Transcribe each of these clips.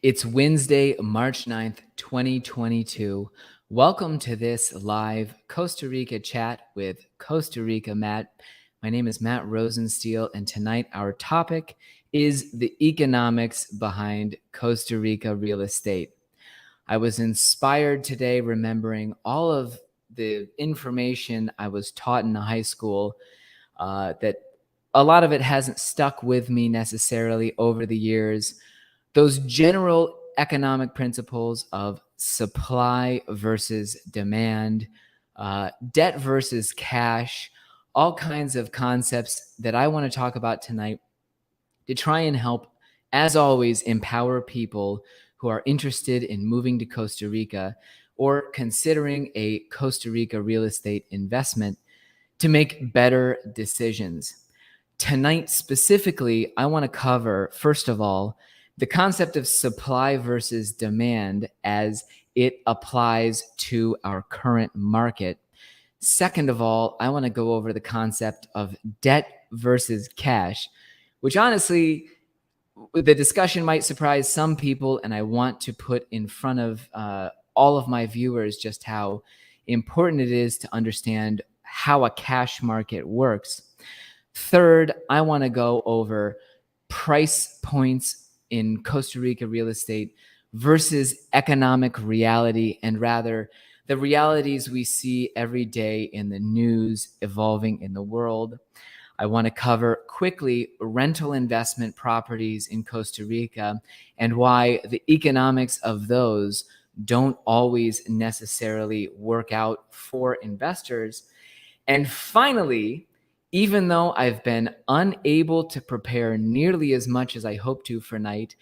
It's Wednesday, March 9th, 2022. Welcome to this live Costa Rica chat with Costa Rica Matt. My name is Matt Rosensteel, and tonight our topic is the economics behind Costa Rica real estate. I was inspired today remembering all of the information I was taught in high school that a lot of it hasn't stuck with me necessarily over the years. Those general economic principles of supply versus demand, debt versus cash, all kinds of concepts that I want to talk about tonight to try and help, as always, empower people who are interested in moving to Costa Rica or considering a Costa Rica real estate investment to make better decisions. Tonight, specifically, I want to cover, first of all, the concept of supply versus demand as it applies to our current market. Second of all, I want to go over the concept of debt versus cash, which honestly, the discussion might surprise some people, and I want to put in front of all of my viewers just how important it is to understand how a cash market works. Third, I want to go over price points in Costa Rica real estate versus economic reality, and rather the realities we see every day in the news evolving in the world. I want to cover quickly rental investment properties in Costa Rica and why the economics of those don't always necessarily work out for investors. And finally, even though I've been unable to prepare nearly as much as I hope to for tonight,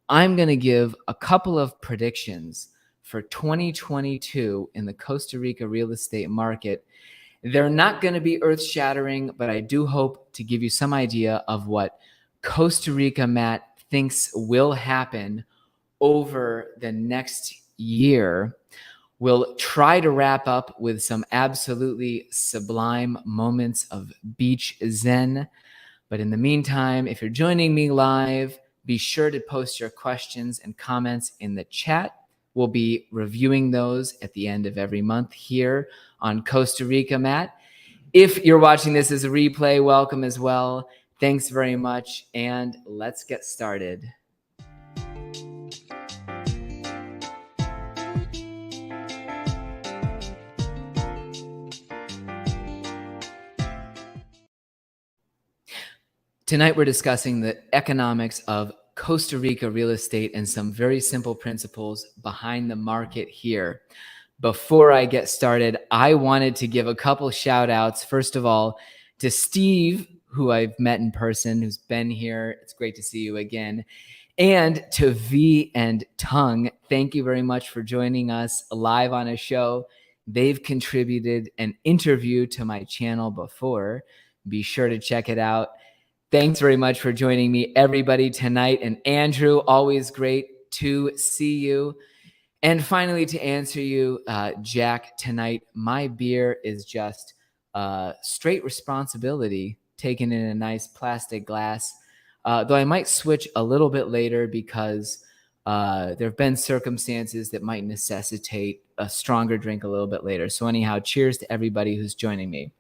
I'm going to give a couple of predictions for 2022 in the Costa Rica real estate market. They're not going to be earth-shattering, but I do hope to give you some idea of what Costa Rica Matt thinks will happen over the next year. We'll try to wrap up with some absolutely sublime moments of beach zen. But in the meantime, if you're joining me live, be sure to post your questions and comments in the chat. We'll be reviewing those at the end of every month here on Costa Rica Matt. If you're watching this as a replay, welcome as well. Thanks very much, and let's get started. Tonight, we're discussing the economics of Costa Rica real estate and some very simple principles behind the market here. Before I get started, I wanted to give a couple shout outs. First of all, to Steve, who I've met in person, who's been here. It's great to see you again. And to V and Tung, thank you very much for joining us live on a show. They've contributed an interview to my channel before. Be sure to check it out. Thanks very much for joining me, everybody, tonight. And Andrew, always great to see you. And finally, to answer you, Jack, tonight, my beer is just straight responsibility, taken in a nice plastic glass, though I might switch a little bit later because there have been circumstances that might necessitate a stronger drink a little bit later. So anyhow, cheers to everybody who's joining me.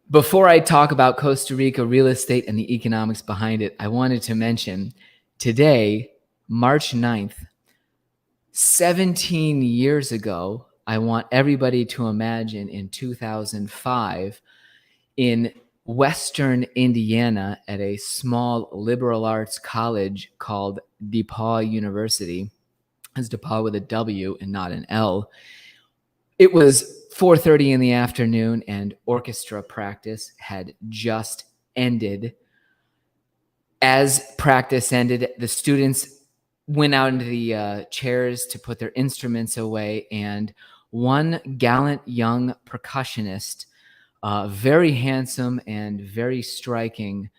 Before I talk about Costa Rica real estate and the economics behind it, I wanted to mention today, March 9th, 17 years ago, I want everybody to imagine in 2005, in Western Indiana at a small liberal arts college called DePaul University. It's DePaul with a W and not an L. It was 4:30 in the afternoon, and orchestra practice had just ended. As practice ended, the students went out into the chairs to put their instruments away, and one gallant young percussionist, very handsome and very striking,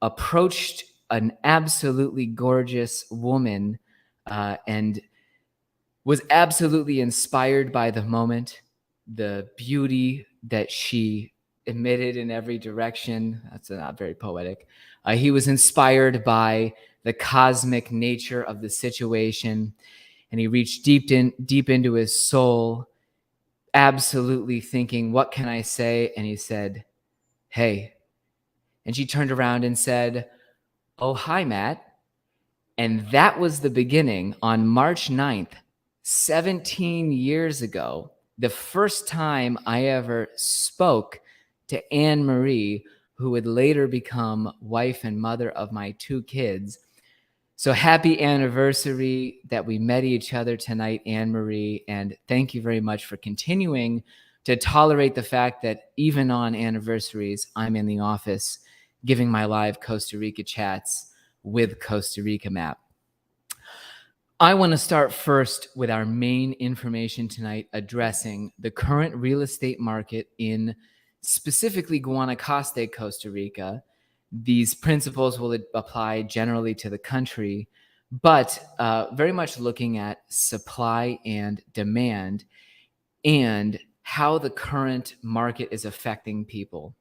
approached an absolutely gorgeous woman and was absolutely inspired by the moment, the beauty that she emitted in every direction. That's not very poetic. He was inspired by the cosmic nature of the situation, and he reached deep into his soul, absolutely thinking, what can I say? And he said, hey. And she turned around and said, oh, hi, Matt. And that was the beginning on March 9th, 17 years ago, the first time I ever spoke to Anne Marie, who would later become wife and mother of my 2 kids. So happy anniversary that we met each other tonight, Anne Marie. And thank you very much for continuing to tolerate the fact that even on anniversaries, I'm in the office giving my live Costa Rica chats with Costa Rica Map. I want to start first with our main information tonight, addressing the current real estate market in specifically Guanacaste, Costa Rica. These principles will apply generally to the country, but very much looking at supply and demand and how the current market is affecting people.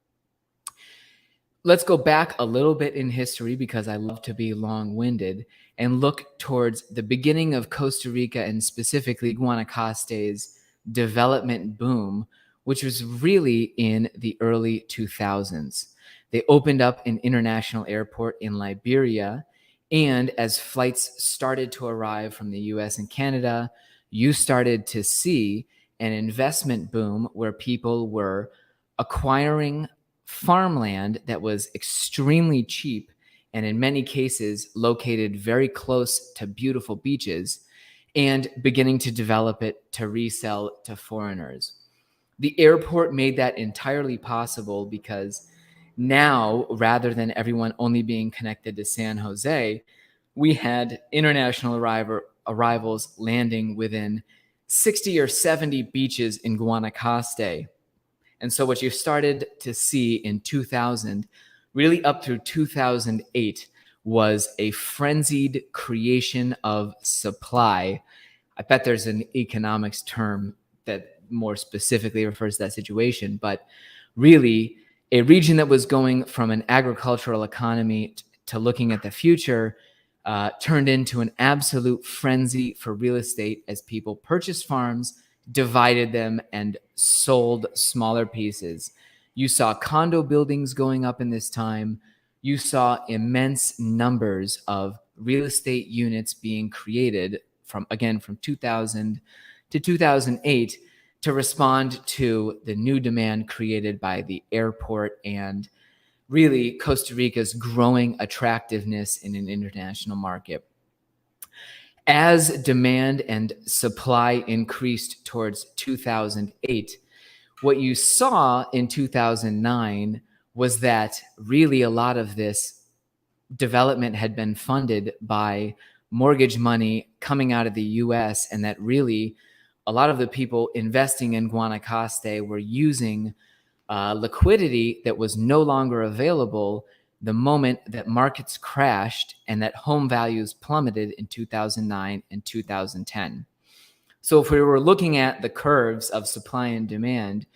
Let's go back a little bit in history, because I love to be long-winded, and look towards the beginning of Costa Rica and specifically Guanacaste's development boom, which was really in the early 2000s. They opened up an international airport in Liberia, and as flights started to arrive from the US and Canada, you started to see an investment boom where people were acquiring farmland that was extremely cheap and in many cases located very close to beautiful beaches, and beginning to develop it to resell to foreigners. The airport made that entirely possible because now, rather than everyone only being connected to San Jose, we had international arrivals landing within 60 or 70 beaches in Guanacaste. And so what you started to see in 2000, really up through 2008, was a frenzied creation of supply. I bet there's an economics term that more specifically refers to that situation, but really a region that was going from an agricultural economy to looking at the future turned into an absolute frenzy for real estate as people purchased farms, divided them, and sold smaller pieces. You saw condo buildings going up in this time. You saw immense numbers of real estate units being created from 2000 to 2008 to respond to the new demand created by the airport and really Costa Rica's growing attractiveness in an international market. As demand and supply increased towards 2008, what you saw in 2009 was that really a lot of this development had been funded by mortgage money coming out of the US, and that really a lot of the people investing in Guanacaste were using liquidity that was no longer available the moment that markets crashed and that home values plummeted in 2009 and 2010. So if we were looking at the curves of supply and demand,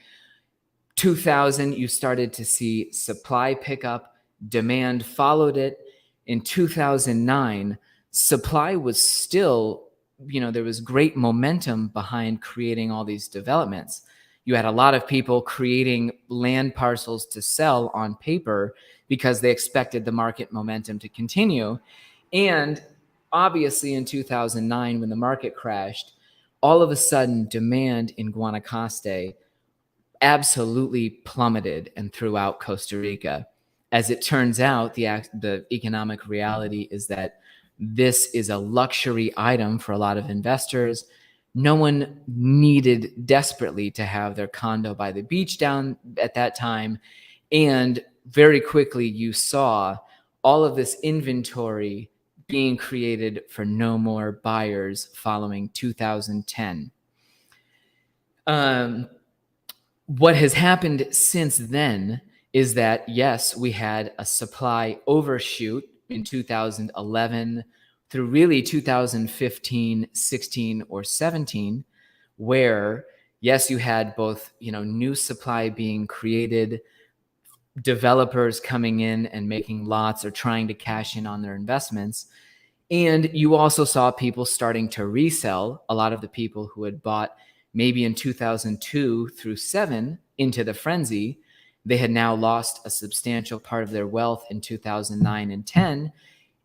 2000, you started to see supply pick up, demand followed it. In 2009, supply was still, there was great momentum behind creating all these developments. You had a lot of people creating land parcels to sell on paper because they expected the market momentum to continue. And obviously in 2009, when the market crashed, all of a sudden demand in Guanacaste absolutely plummeted and throughout Costa Rica. As it turns out, the economic reality is that this is a luxury item for a lot of investors. No one needed desperately to have their condo by the beach down at that time. And very quickly, you saw all of this inventory being created for no more buyers following 2010. What has happened since then is that, yes, we had a supply overshoot in 2011 through really 2015, 16, or 17, where, yes, you had both, new supply being created, developers coming in and making lots or trying to cash in on their investments. And you also saw people starting to resell. A lot of the people who had bought maybe in 2002 through 7 into the frenzy, they had now lost a substantial part of their wealth in 2009 and 10,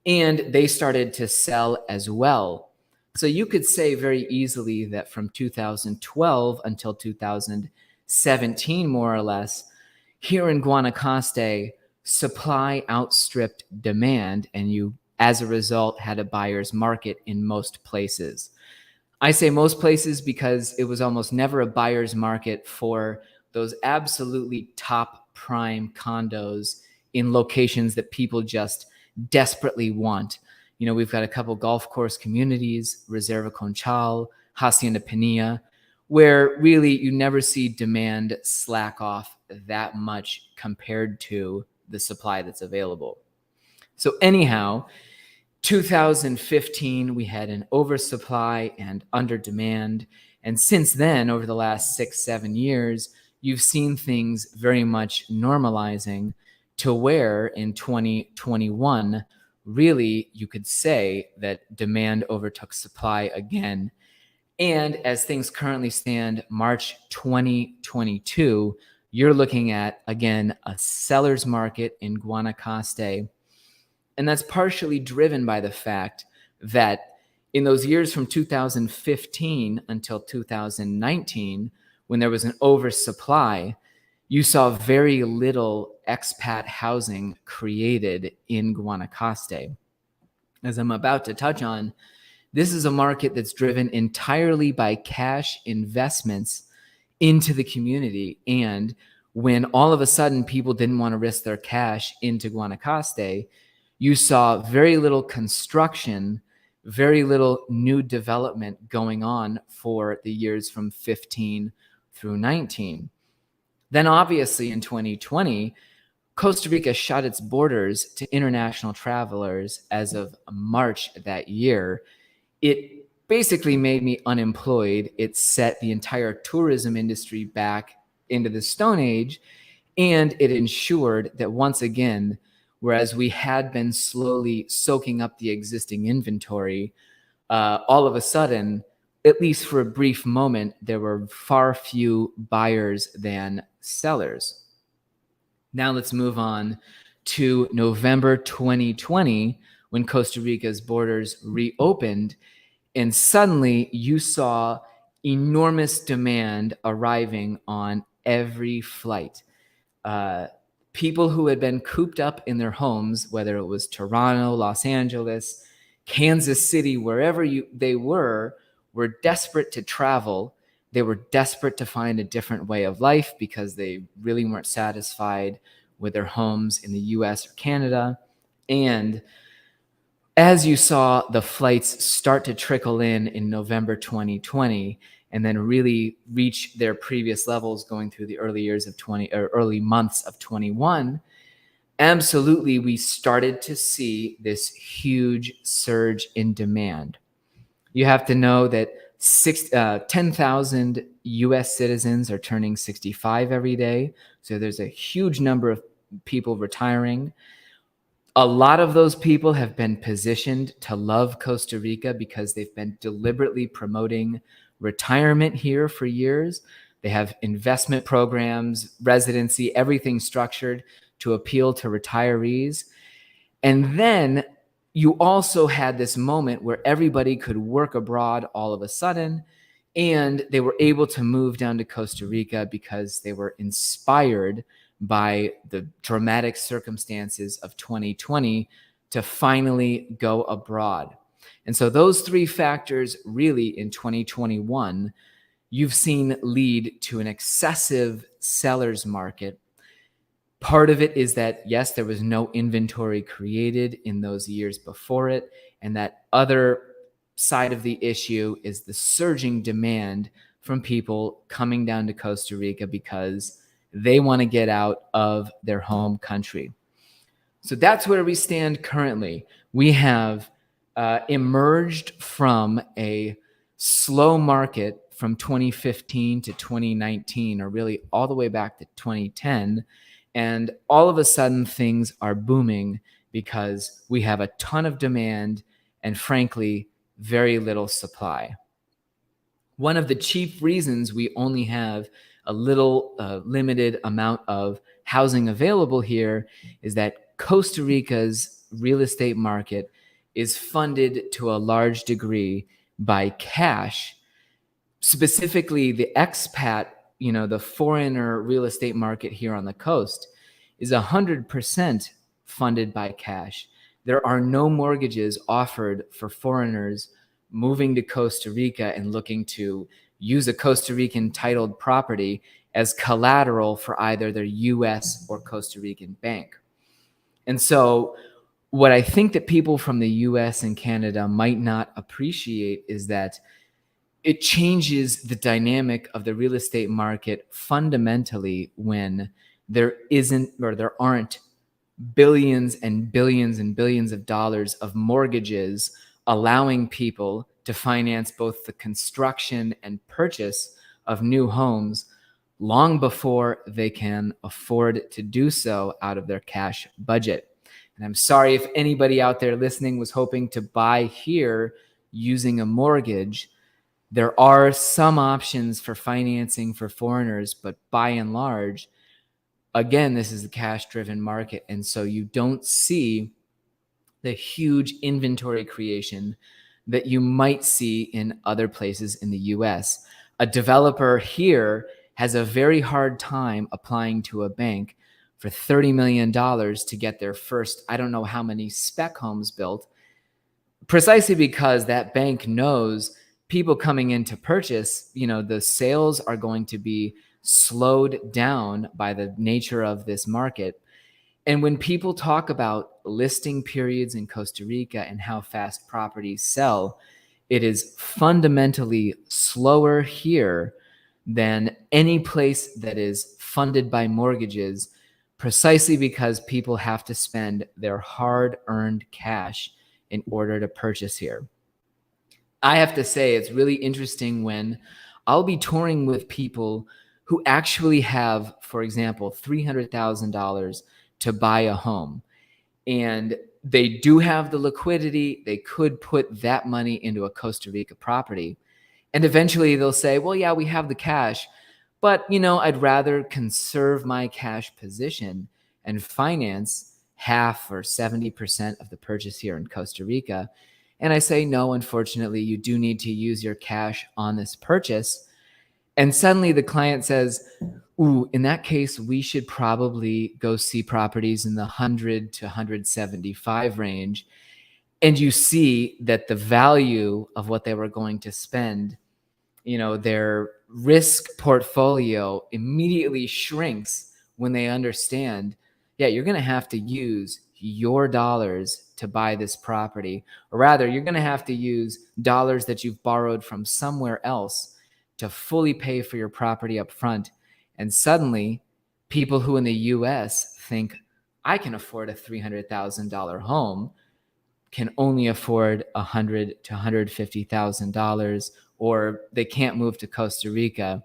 and they started to sell as well. So you could say very easily that from 2012 until 2017, more or less, here in Guanacaste, supply outstripped demand, and you, as a result, had a buyer's market in most places. I say most places because it was almost never a buyer's market for those absolutely top prime condos in locations that people just desperately want. You know, we've got a couple golf course communities, Reserva Conchal, Hacienda Pinilla, where really you never see demand slack off that much compared to the supply that's available. So anyhow, 2015, we had an oversupply and under demand. And since then, over the last 6-7 years, you've seen things very much normalizing to where in 2021, really, you could say that demand overtook supply again. And as things currently stand, March 2022, you're looking at, again, a seller's market in Guanacaste. And that's partially driven by the fact that in those years from 2015 until 2019, when there was an oversupply, you saw very little expat housing created in Guanacaste. As I'm about to touch on, this is a market that's driven entirely by cash investments into the community. And when all of a sudden people didn't want to risk their cash into Guanacaste, you saw very little construction, very little new development going on for the years from 15 through 19. Then obviously in 2020, Costa Rica shut its borders to international travelers as of March that year. It basically made me unemployed. It set the entire tourism industry back into the Stone Age, and it ensured that once again, whereas we had been slowly soaking up the existing inventory, all of a sudden, at least for a brief moment, there were far few buyers than sellers. Now let's move on to November 2020, when Costa Rica's borders reopened, and suddenly you saw enormous demand arriving on every flight. People who had been cooped up in their homes, whether it was Toronto, Los Angeles, Kansas City, wherever they were desperate to travel. They were desperate to find a different way of life because they really weren't satisfied with their homes in the US or Canada. And as you saw the flights start to trickle in November 2020, and then really reach their previous levels going through the early years of 20 or early months of 21, absolutely we started to see this huge surge in demand. You have to know that 10,000 US citizens are turning 65 every day. So there's a huge number of people retiring. A lot of those people have been positioned to love Costa Rica because they've been deliberately promoting retirement here for years. They have investment programs, residency, everything structured to appeal to retirees. And then you also had this moment where everybody could work abroad all of a sudden, and they were able to move down to Costa Rica because they were inspired by the dramatic circumstances of 2020 to finally go abroad. And so those three factors really in 2021, you've seen lead to an excessive seller's market. Part of it is that, yes, there was no inventory created in those years before it. And that other side of the issue is the surging demand from people coming down to Costa Rica because they want to get out of their home country. So that's where we stand currently. We have emerged from a slow market from 2015 to 2019, or really all the way back to 2010. And all of a sudden, things are booming because we have a ton of demand and, frankly, very little supply. One of the chief reasons we only have a little limited amount of housing available here is that Costa Rica's real estate market is funded to a large degree by cash, specifically the expat, the foreigner real estate market here on the coast is 100% funded by cash. There are no mortgages offered for foreigners moving to Costa Rica and looking to use a Costa Rican titled property as collateral for either their US or Costa Rican bank. And so what I think that people from the US and Canada might not appreciate is that it changes the dynamic of the real estate market fundamentally when there aren't billions and billions and billions of dollars of mortgages allowing people to finance both the construction and purchase of new homes long before they can afford to do so out of their cash budget. And I'm sorry if anybody out there listening was hoping to buy here using a mortgage. There are some options for financing for foreigners, but by and large, again, this is a cash-driven market. And so you don't see the huge inventory creation that you might see in other places in the US. A developer here has a very hard time applying to a bank for $30 million to get their first, I don't know how many spec homes built, precisely because that bank knows people coming in to purchase, the sales are going to be slowed down by the nature of this market. And when people talk about listing periods in Costa Rica and how fast properties sell, it is fundamentally slower here than any place that is funded by mortgages, precisely because people have to spend their hard-earned cash in order to purchase here. I have to say, it's really interesting when I'll be touring with people who actually have, for example, $300,000 to buy a home. And they do have the liquidity. They could put that money into a Costa Rica property. And eventually they'll say, well, yeah, we have the cash, but, I'd rather conserve my cash position and finance half or 70% of the purchase here in Costa Rica. And I say, no, unfortunately, you do need to use your cash on this purchase. And suddenly the client says, ooh, in that case, we should probably go see properties in the 100 to 175 range. And you see that the value of what they were going to spend, their risk portfolio immediately shrinks when they understand, yeah, you're going to have to use your dollars to buy this property, or rather, you're going to have to use dollars that you've borrowed from somewhere else to fully pay for your property up front. And suddenly, people who in the US think, I can afford a $300,000 home, can only afford $100,000 to $150,000, or they can't move to Costa Rica.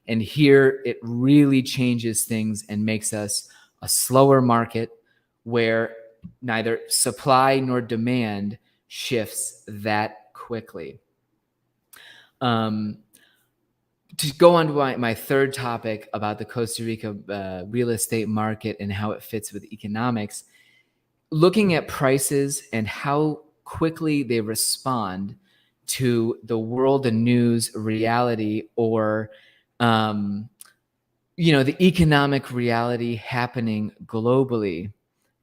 And here it really changes things and makes us a slower market where neither supply nor demand shifts that quickly. To go on to my third topic about the Costa Rica real estate market and how it fits with economics, looking at prices and how quickly they respond to the world and news reality, or the economic reality happening globally.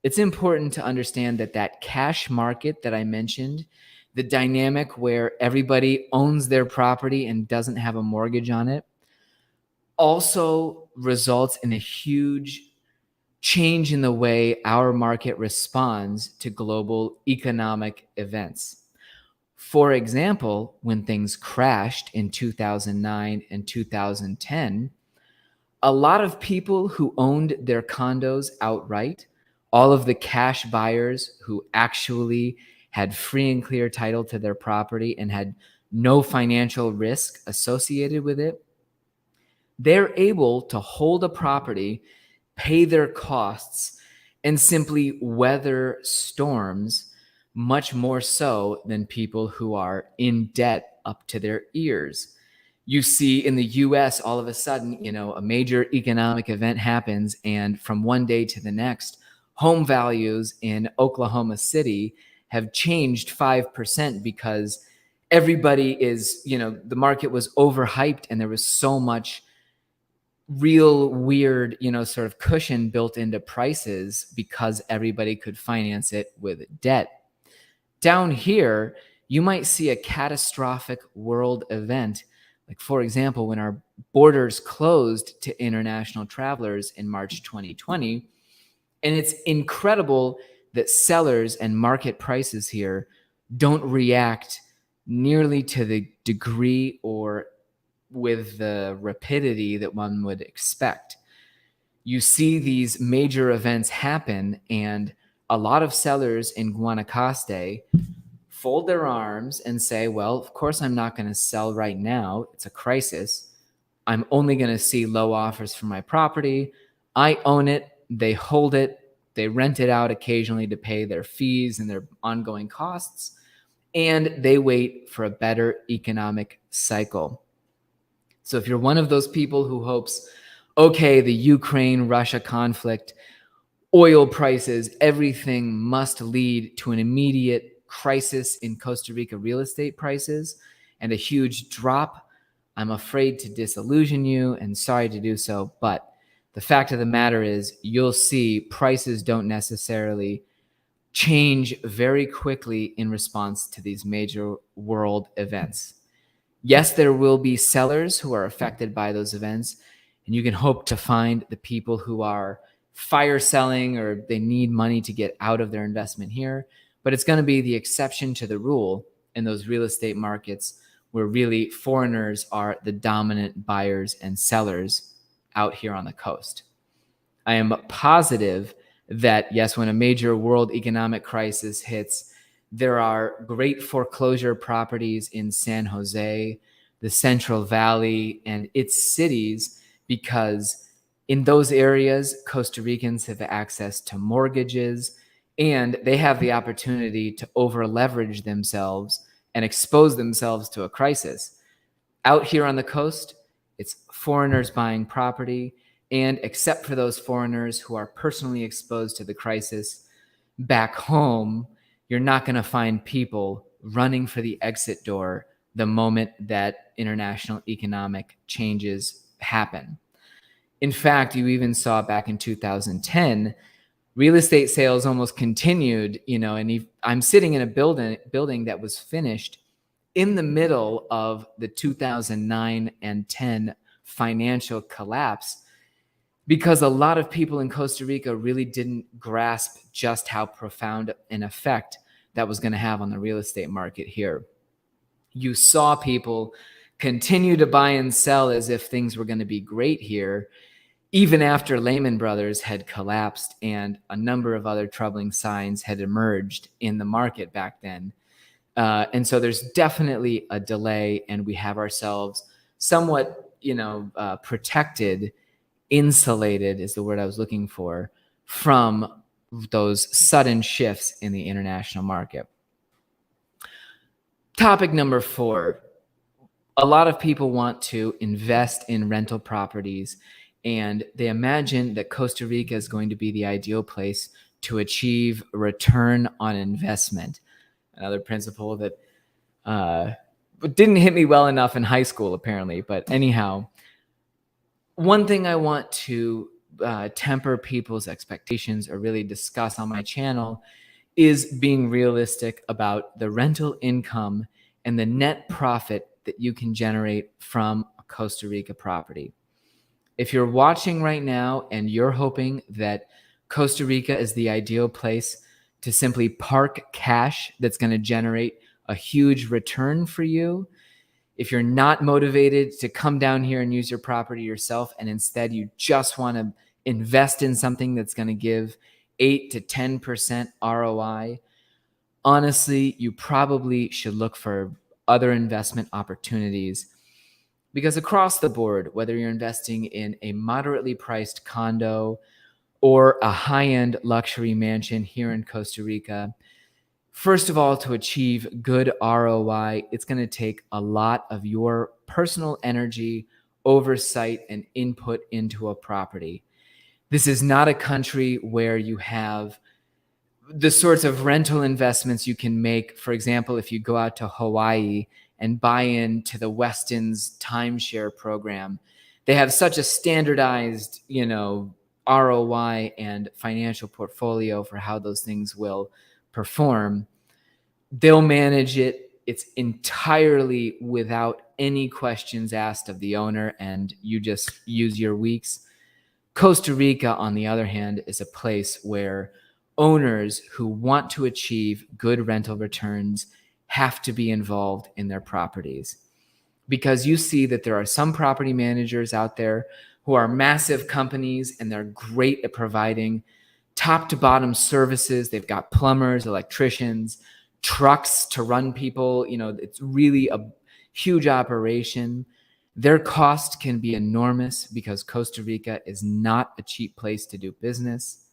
It's important to understand that cash market that I mentioned, the dynamic where everybody owns their property and doesn't have a mortgage on it, also results in a huge change in the way our market responds to global economic events. For example, when things crashed in 2009 and 2010, a lot of people who owned their condos outright, all of the cash buyers who actually had free and clear title to their property and had no financial risk associated with it, they're able to hold a property pay their costs, and simply weather storms much more so than people who are in debt up to their ears. You see in the US, all of a sudden, a major economic event happens, and from one day to the next, home values in Oklahoma City have changed 5% because everybody is, the market was overhyped and there was so much real weird, sort of cushion built into prices because everybody could finance it with debt. Down here, you might see a catastrophic world event. Like, for example, when our borders closed to international travelers in March 2020. And it's incredible that sellers and market prices here don't react nearly to the degree or with the rapidity that one would expect. You see these major events happen, and a lot of sellers in Guanacaste fold their arms and say, well, of course, I'm not going to sell right now. It's a crisis. I'm only going to see low offers for my property. I own it. They hold it. They rent it out occasionally to pay their fees and their ongoing costs. And they wait for a better economic cycle. So if you're one of those people who hopes, okay, the Ukraine-Russia conflict, oil prices, everything must lead to an immediate crisis in Costa Rica real estate prices and a huge drop, I'm afraid to disillusion you and sorry to do so. But the fact of the matter is you'll see prices don't necessarily change very quickly in response to these major world events. Yes, there will be sellers who are affected by those events, and you can hope to find the people who are fire selling or they need money to get out of their investment here. But it's going to be the exception to the rule in those real estate markets where really foreigners are the dominant buyers and sellers out here on the coast. I am positive that, yes, when a major world economic crisis hits, there are great foreclosure properties in San Jose, the Central Valley, and its cities, because in those areas, Costa Ricans have access to mortgages and they have the opportunity to over leverage themselves and expose themselves to a crisis. Out here on the coast, it's foreigners buying property. And except for those foreigners who are personally exposed to the crisis, back home, you're not going to find people running for the exit door the moment that international economic changes happen. In fact, you even saw back in 2010, real estate sales almost continued, and I'm sitting in a building that was finished in the middle of the 2009 and 10 financial collapse, because a lot of people in Costa Rica really didn't grasp just how profound an effect that was going to have on the real estate market here. You saw people continue to buy and sell as if things were going to be great here, even after Lehman Brothers had collapsed and a number of other troubling signs had emerged in the market back then. And so there's definitely a delay, and we have ourselves somewhat, protected, insulated is the word I was looking for, from those sudden shifts in the international market. Topic number 4. A lot of people want to invest in rental properties, and they imagine that Costa Rica is going to be the ideal place to achieve a return on investment. Another principle that didn't hit me well enough in high school, apparently. But anyhow, one thing I want to temper people's expectations or really discuss on my channel is being realistic about the rental income and the net profit that you can generate from a Costa Rica property. If you're watching right now and you're hoping that Costa Rica is the ideal place to simply park cash that's going to generate a huge return for you, if you're not motivated to come down here and use your property yourself, and instead you just want to invest in something that's going to give 8 to 10% ROI, honestly, you probably should look for other investment opportunities. Because across the board, whether you're investing in a moderately priced condo or a high-end luxury mansion here in Costa Rica, first of all, to achieve good ROI, it's going to take a lot of your personal energy, oversight, and input into a property. This is not a country where you have the sorts of rental investments you can make. For example, if you go out to Hawaii and buy into the Westin's timeshare program, they have such a standardized, ROI and financial portfolio for how those things will perform. They'll manage it. It's entirely without any questions asked of the owner, and you just use your weeks. Costa Rica, on the other hand, is a place where owners who want to achieve good rental returns have to be involved in their properties, because you see that there are some property managers out there who are massive companies and they're great at providing top to bottom services. They've got plumbers, electricians, trucks to run people. It's really a huge operation. Their cost can be enormous because Costa Rica is not a cheap place to do business.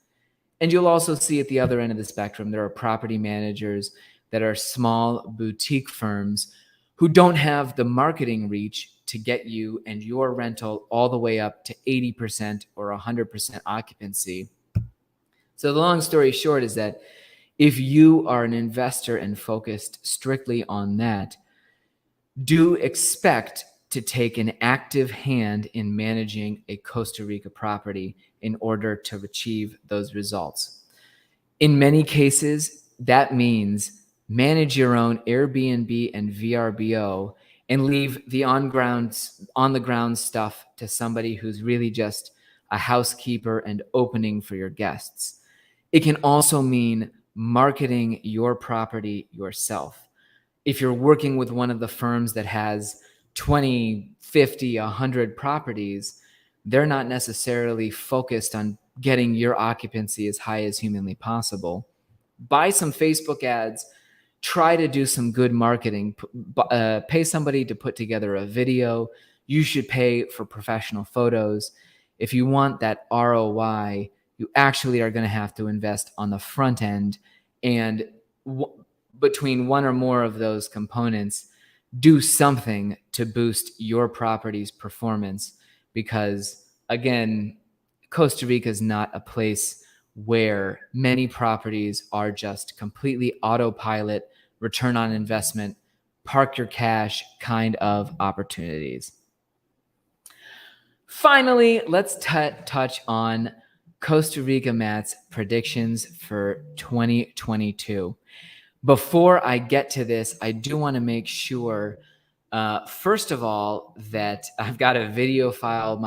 And you'll also see at the other end of the spectrum, there are property managers that are small boutique firms who don't have the marketing reach to get you and your rental all the way up to 80% or 100% occupancy. So the long story short is that if you are an investor and focused strictly on that, do expect to take an active hand in managing a Costa Rica property in order to achieve those results. In many cases, that means manage your own Airbnb and VRBO and leave the on the ground stuff to somebody who's really just a housekeeper and opening for your guests. It can also mean marketing your property yourself. If you're working with one of the firms that has 20, 50, 100 properties, they're not necessarily focused on getting your occupancy as high as humanly possible. Buy some Facebook ads, try to do some good marketing, pay somebody to put together a video. You should pay for professional photos. If you want that ROI, you actually are going to have to invest on the front end, and between one or more of those components, do something to boost your property's performance. Because again, Costa Rica is not a place where many properties are just completely autopilot, return on investment, park your cash kind of opportunities. Finally, let's touch on Costa Rica Matt's predictions for 2022. Before I get to this, I do want to make sure, first of all, that I've got a video file.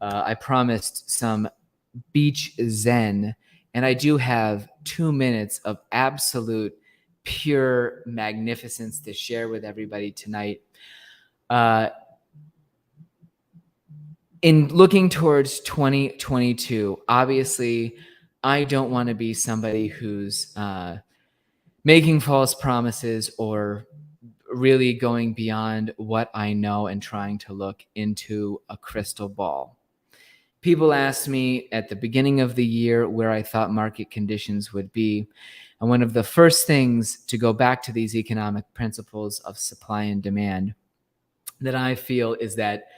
I promised some beach zen, and I do have 2 minutes of absolute pure magnificence to share with everybody tonight. In looking towards 2022, obviously, I don't want to be somebody who's making false promises or really going beyond what I know and trying to look into a crystal ball. People asked me at the beginning of the year where I thought market conditions would be. And one of the first things, to go back to these economic principles of supply and demand, that I feel is that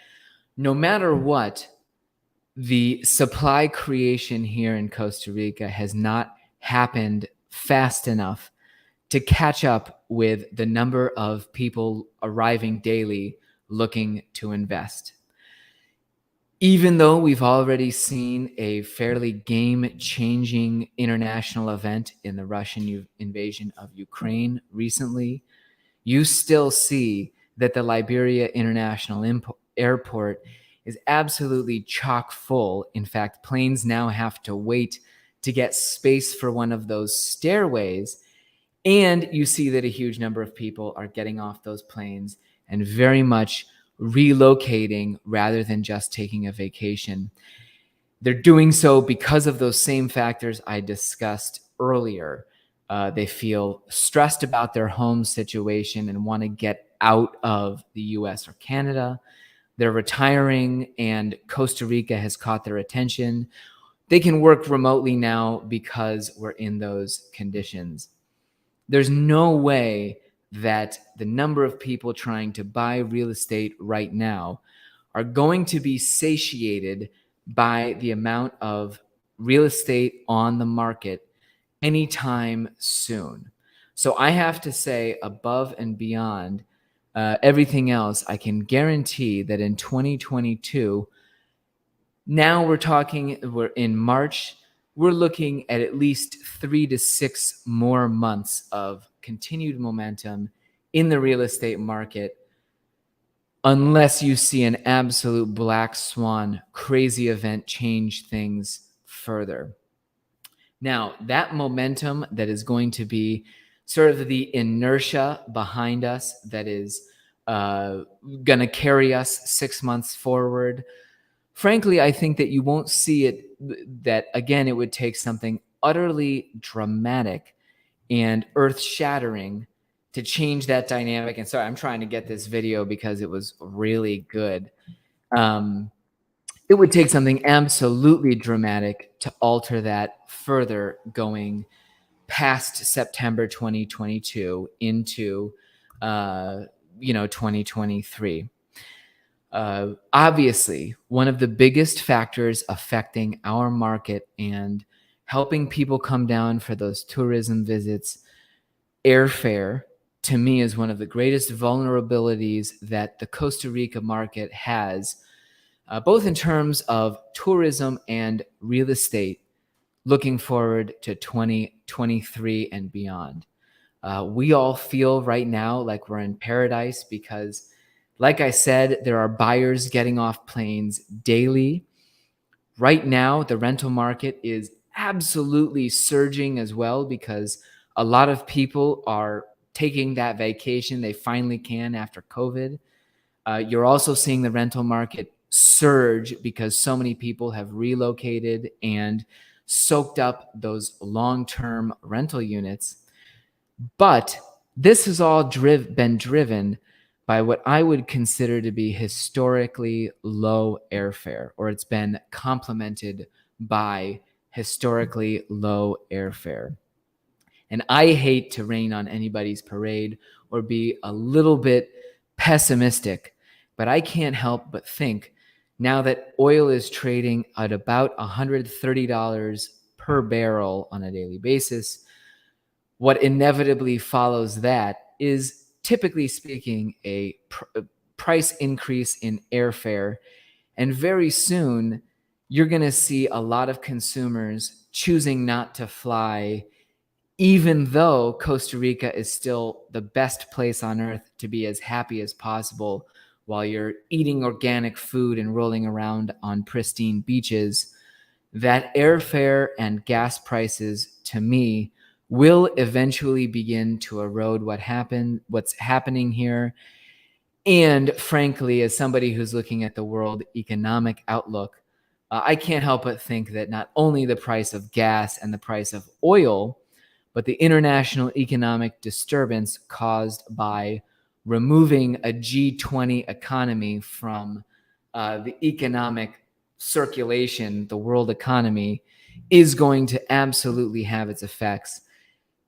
no matter what, the supply creation here in Costa Rica has not happened fast enough to catch up with the number of people arriving daily looking to invest. Even though we've already seen a fairly game-changing international event in the Russian invasion of Ukraine recently, you still see that the Liberia International Airport is absolutely chock full. In fact, planes now have to wait to get space for one of those stairways. And you see that a huge number of people are getting off those planes and very much relocating rather than just taking a vacation. They're doing so because of those same factors I discussed earlier. They feel stressed about their home situation and want to get out of the US or Canada. They're retiring, and Costa Rica has caught their attention. they can work remotely now because we're in those conditions. There's no way that the number of people trying to buy real estate right now are going to be satiated by the amount of real estate on the market anytime soon. So I have to say, above and beyond everything else, I can guarantee that in 2022, now we're in March, we're looking at least 3 to 6 more months of continued momentum in the real estate market, unless you see an absolute black swan crazy event change things further. Now, that momentum that is going to be sort of the inertia behind us that is going to carry us 6 months forward, frankly, I think that you won't see it, that again, it would take something utterly dramatic and earth-shattering to change that dynamic. And sorry, I'm trying to get this video because it was really good. It would take something absolutely dramatic to alter that further, going past September 2022 into 2023. Obviously, one of the biggest factors affecting our market and helping people come down for those tourism visits, airfare, to me, is one of the greatest vulnerabilities that the Costa Rica market has, both in terms of tourism and real estate, looking forward to 2023 and beyond. We all feel right now like we're in paradise because, like I said, there are buyers getting off planes daily. Right now, the rental market is absolutely surging as well because a lot of people are taking that vacation they finally can after COVID. You're also seeing the rental market surge because so many people have relocated and soaked up those long-term rental units. But this has all been driven by what I would consider to be historically low airfare, or it's been complemented by historically low airfare. And I hate to rain on anybody's parade or be a little bit pessimistic, but I can't help but think, now that oil is trading at about $130 per barrel on a daily basis, what inevitably follows that is, typically speaking, a price increase in airfare. And very soon, you're going to see a lot of consumers choosing not to fly, even though Costa Rica is still the best place on earth to be as happy as possible while you're eating organic food and rolling around on pristine beaches. That airfare and gas prices, to me, will eventually begin to erode what's happening here. And frankly, as somebody who's looking at the world economic outlook, I can't help but think that not only the price of gas and the price of oil, but the international economic disturbance caused by removing a G20 economy from the economic circulation, the world economy, is going to absolutely have its effects.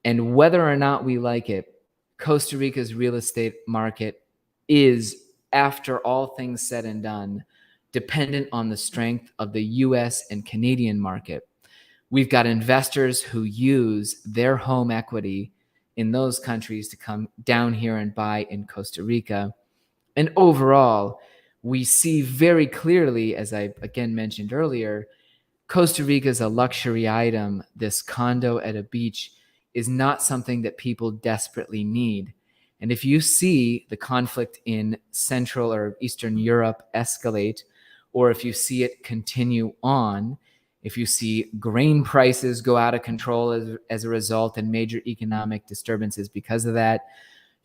And whether or not we like it, Costa Rica's real estate market is, after all things said and done, dependent on the strength of the US and Canadian market. We've got investors who use their home equity in those countries to come down here and buy in Costa Rica. And overall, we see very clearly, as I again mentioned earlier, Costa Rica is a luxury item. This condo at a beach is not something that people desperately need. And if you see the conflict in Central or Eastern Europe escalate, or if you see it continue on, if you see grain prices go out of control as a result and major economic disturbances because of that,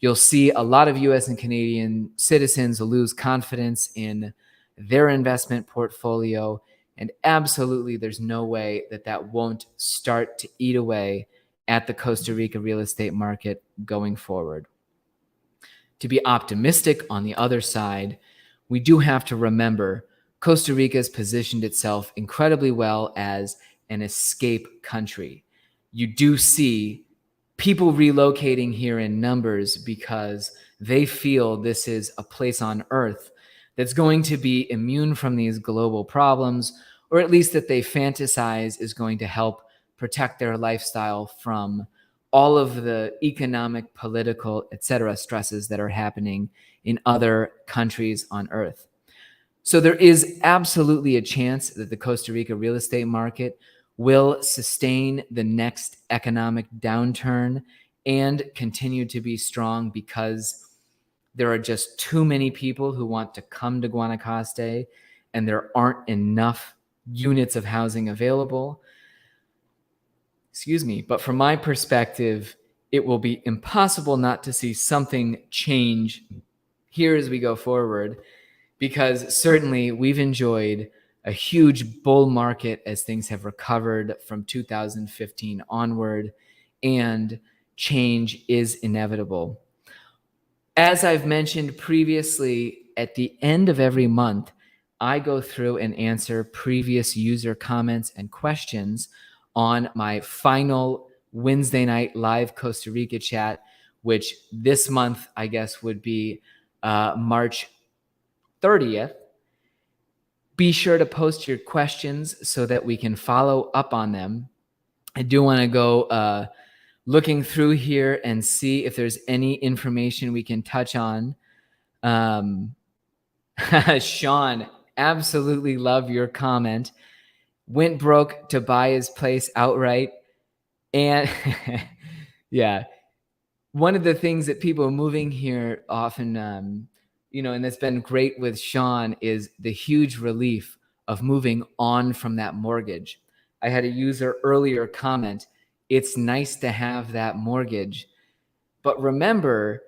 you'll see a lot of US and Canadian citizens lose confidence in their investment portfolio. And absolutely, there's no way that that won't start to eat away at the Costa Rica real estate market going forward. To be optimistic on the other side, we do have to remember Costa Rica has positioned itself incredibly well as an escape country. You do see people relocating here in numbers because they feel this is a place on earth that's going to be immune from these global problems, or at least that they fantasize is going to help protect their lifestyle from all of the economic, political, etc. stresses that are happening in other countries on earth. So there is absolutely a chance that the Costa Rica real estate market will sustain the next economic downturn and continue to be strong because there are just too many people who want to come to Guanacaste and there aren't enough units of housing available. Excuse me, but from my perspective, it will be impossible not to see something change here as we go forward, because certainly we've enjoyed a huge bull market as things have recovered from 2015 onward, and change is inevitable. As I've mentioned previously, at the end of every month, I go through and answer previous user comments and questions on my final Wednesday night live Costa Rica chat, which this month, I guess, would be March 30th. Be sure to post your questions so that we can follow up on them. I do want to go looking through here and see if there's any information we can touch on. Sean, absolutely love your comment. Went broke to buy his place outright. And yeah, one of the things that people moving here often, and that's been great with Sean, is the huge relief of moving on from that mortgage. I had a user earlier comment, it's nice to have that mortgage. But remember,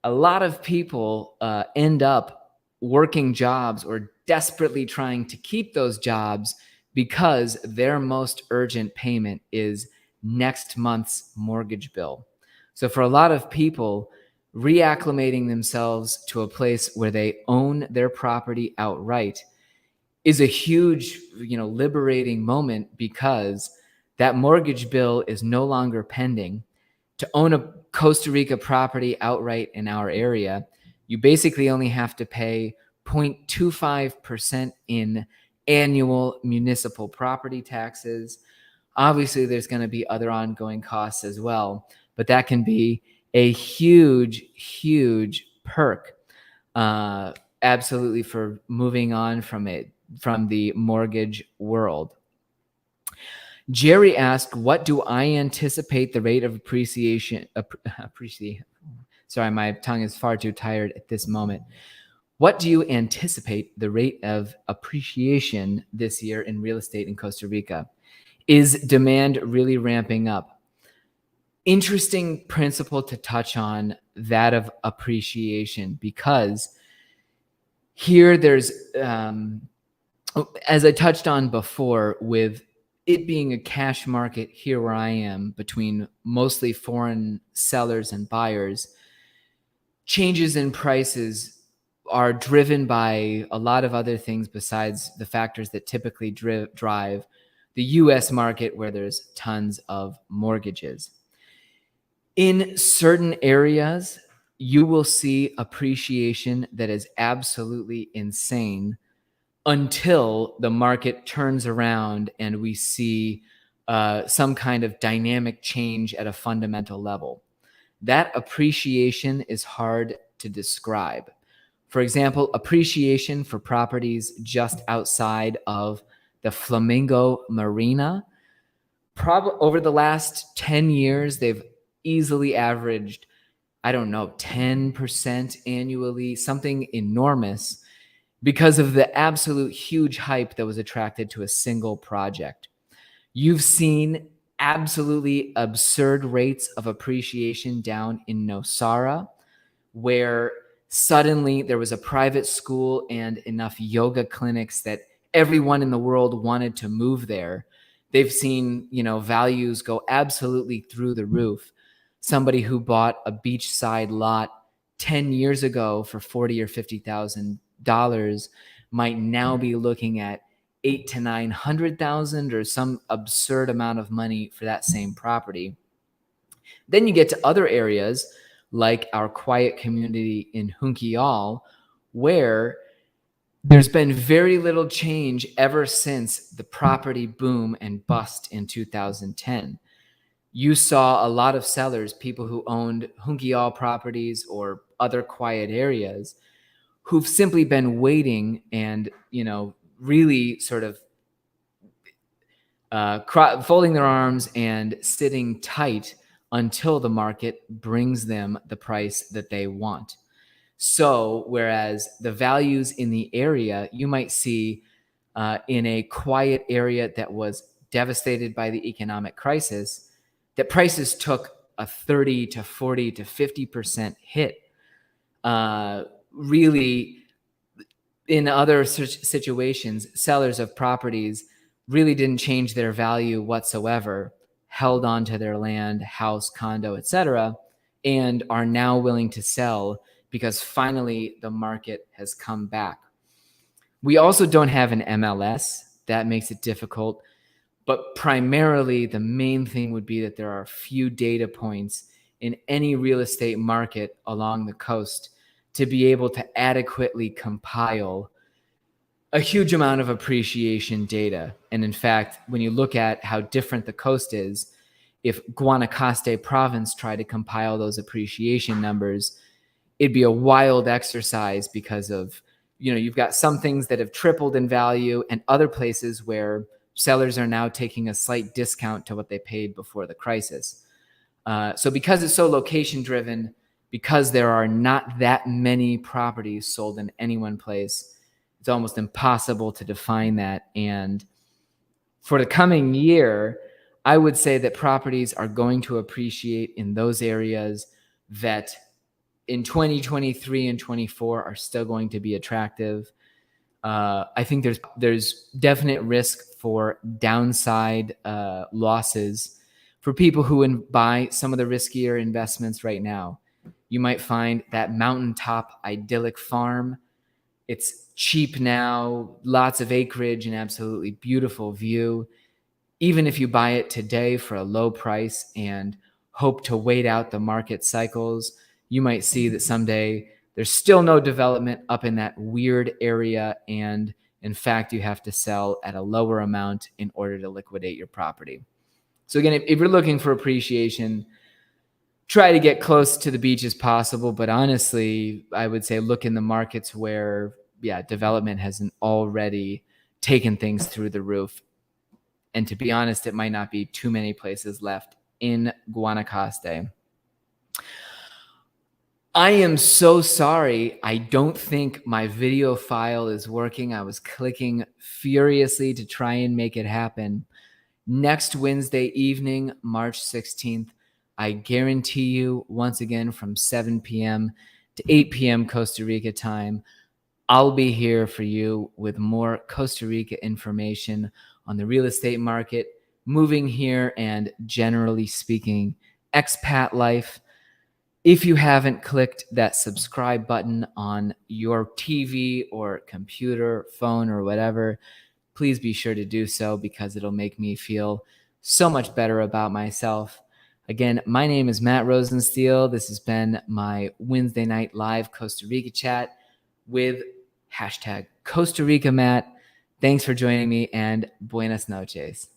a lot of people end up working jobs or desperately trying to keep those jobs because their most urgent payment is next month's mortgage bill. So for a lot of people, reacclimating themselves to a place where they own their property outright is a huge, liberating moment, because that mortgage bill is no longer pending. To own a Costa Rica property outright in our area, you basically only have to pay 0.25% in annual municipal property taxes. Obviously, there's going to be other ongoing costs as well, but that can be a huge, huge perk, absolutely, for moving on from the mortgage world. Jerry asked, what do I anticipate the rate of appreciation? Sorry, my tongue is far too tired at this moment. What do you anticipate the rate of appreciation this year in real estate in Costa Rica? Is demand really ramping up? Interesting principle to touch on, that of appreciation, because here there's, as I touched on before, with it being a cash market here where I am, between mostly foreign sellers and buyers, changes in prices are driven by a lot of other things besides the factors that typically drive the US market, where there's tons of mortgages. In certain areas, you will see appreciation that is absolutely insane until the market turns around and we see some kind of dynamic change at a fundamental level. That appreciation is hard to describe. For example, appreciation for properties just outside of the Flamingo Marina, probably over the last 10 years, they've easily averaged, 10% annually, something enormous, because of the absolute huge hype that was attracted to a single project. You've seen absolutely absurd rates of appreciation down in Nosara, where suddenly there was a private school and enough yoga clinics that everyone in the world wanted to move there. They've seen, values go absolutely through the roof. Somebody who bought a beachside lot 10 years ago for $40,000 or $50,000 might now be looking at 800,000 to 900,000 or some absurd amount of money for that same property. Then you get to other areas like our quiet community in Hunkial, where there's been very little change ever since the property boom and bust in 2010. You saw a lot of sellers, people who owned Hunkial properties or other quiet areas, who've simply been waiting and, really sort of folding their arms and sitting tight until the market brings them the price that they want. So whereas the values in the area, you might see in a quiet area that was devastated by the economic crisis, that prices took a 30 to 40 to 50% hit. Really, in other situations, sellers of properties really didn't change their value whatsoever, held on to their land, house, condo, etc., and are now willing to sell because finally the market has come back. We also don't have an MLS. That makes it difficult. But primarily, the main thing would be that there are few data points in any real estate market along the coast to be able to adequately compile a huge amount of appreciation data. And in fact, when you look at how different the coast is, if Guanacaste province tried to compile those appreciation numbers, it'd be a wild exercise because of, you've got some things that have tripled in value and other places where sellers are now taking a slight discount to what they paid before the crisis. So because it's so location driven, because there are not that many properties sold in any one place, it's almost impossible to define that. And for the coming year, I would say that properties are going to appreciate in those areas that in 2023 and 24 are still going to be attractive. I think there's definite risk for downside losses for people who buy some of the riskier investments right now. You might find that mountaintop idyllic farm. It's cheap now, lots of acreage, and absolutely beautiful view. Even if you buy it today for a low price and hope to wait out the market cycles, you might see that someday there's still no development up in that weird area. And in fact, you have to sell at a lower amount in order to liquidate your property. So again, if you're looking for appreciation, try to get close to the beach as possible. But honestly, I would say look in the markets where, development hasn't already taken things through the roof. And to be honest, it might not be too many places left in Guanacaste. I am so sorry. I don't think my video file is working. I was clicking furiously to try and make it happen. Next Wednesday evening, March 16th, I guarantee you, once again, from 7 p.m. to 8 p.m. Costa Rica time, I'll be here for you with more Costa Rica information on the real estate market, moving here, and generally speaking, expat life. If you haven't clicked that subscribe button on your TV or computer, phone, or whatever, please be sure to do so because it'll make me feel so much better about myself. Again, my name is Matt Rosensteel. This has been my Wednesday night live Costa Rica chat with #Costa Rica Matt. Thanks for joining me and buenas noches.